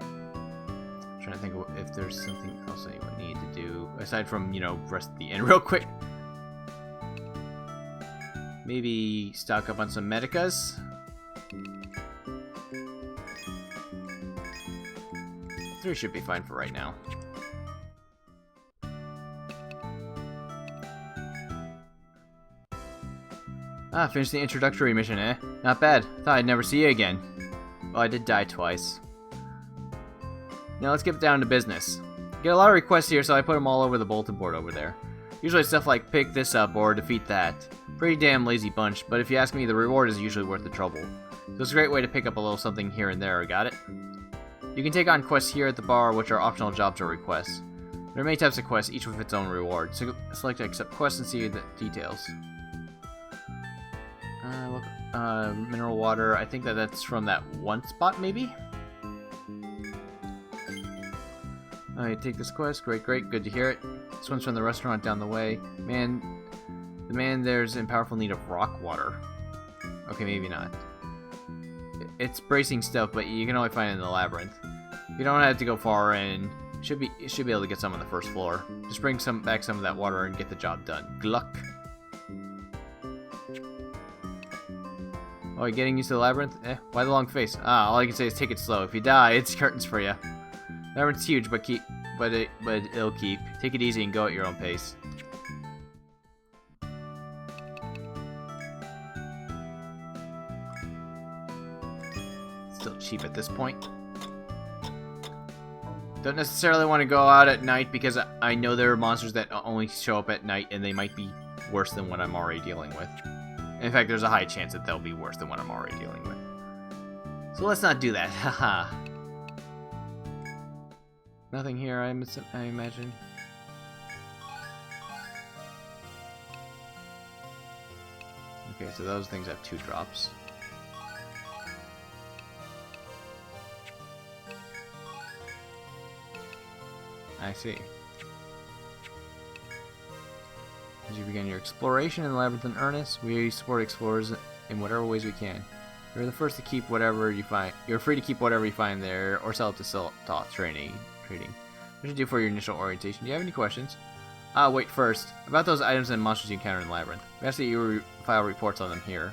I'm trying to think if there's something else that you would need to do aside from, you know, rest the inn real quick. Maybe stock up on some medicas. 3 should be fine for right now. Ah, finished the introductory mission, eh? Not bad. Thought I'd never see you again. Well, I did die twice. Now let's get down to business. Get a lot of requests here, so I put them all over the bulletin board over there. Usually stuff like pick this up or defeat that. Pretty damn lazy bunch, but if you ask me, the reward is usually worth the trouble. So it's a great way to pick up a little something here and there, got it? You can take on quests here at the bar, which are optional jobs or requests. There are many types of quests, each with its own reward. So select accept quests and see the details. Mineral water, I think that's from that one spot, maybe? I take this quest, great, good to hear it. This one's from the restaurant down the way. The man there's in powerful need of rock water. Okay, maybe not. It's bracing stuff, but you can only find it in the labyrinth. You don't have to go far, and should be able to get some on the first floor. Just bring back some of that water and get the job done. Good luck. Oh, you getting used to the labyrinth? Why the long face? Ah, all I can say is take it slow. If you die, it's curtains for you. Labyrinth's huge, but it'll keep. Take it easy and go at your own pace. Still cheap at this point. Don't necessarily want to go out at night because I know there are monsters that only show up at night and they might be worse than what I'm already dealing with. In fact, there's a high chance that they'll be worse than what I'm already dealing with. So let's not do that. Haha. Nothing here, I imagine. Okay, so those things have 2 drops. I see. As you begin your exploration in the labyrinth in earnest, we support explorers in whatever ways we can. You're the first to keep whatever you find. You're free to keep whatever you find there, or sell it to trading. What should you do for your initial orientation? Do you have any questions? Wait, first, about those items and monsters you encounter in the labyrinth. We ask that you file reports on them here.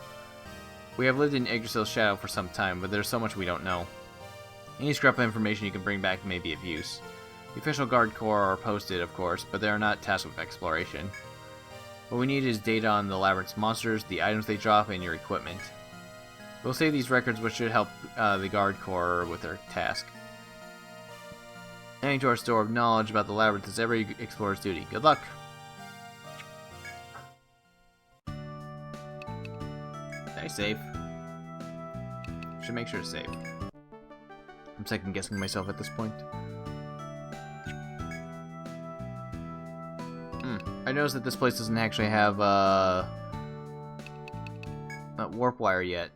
We have lived in Yggdrasil's shadow for some time, but there's so much we don't know. Any scrap of information you can bring back may be of use. The official guard corps are posted, of course, but they are not tasked with exploration. What we need is data on the labyrinth's monsters, the items they drop, and your equipment. We'll save these records, which should help the guard corps with their task. Adding to our store of knowledge about the labyrinth is every explorer's duty. Good luck! I save. Should make sure to save. I'm second guessing myself at this point. I noticed that this place doesn't actually have that warp wire yet.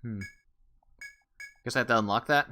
Guess I have to unlock that?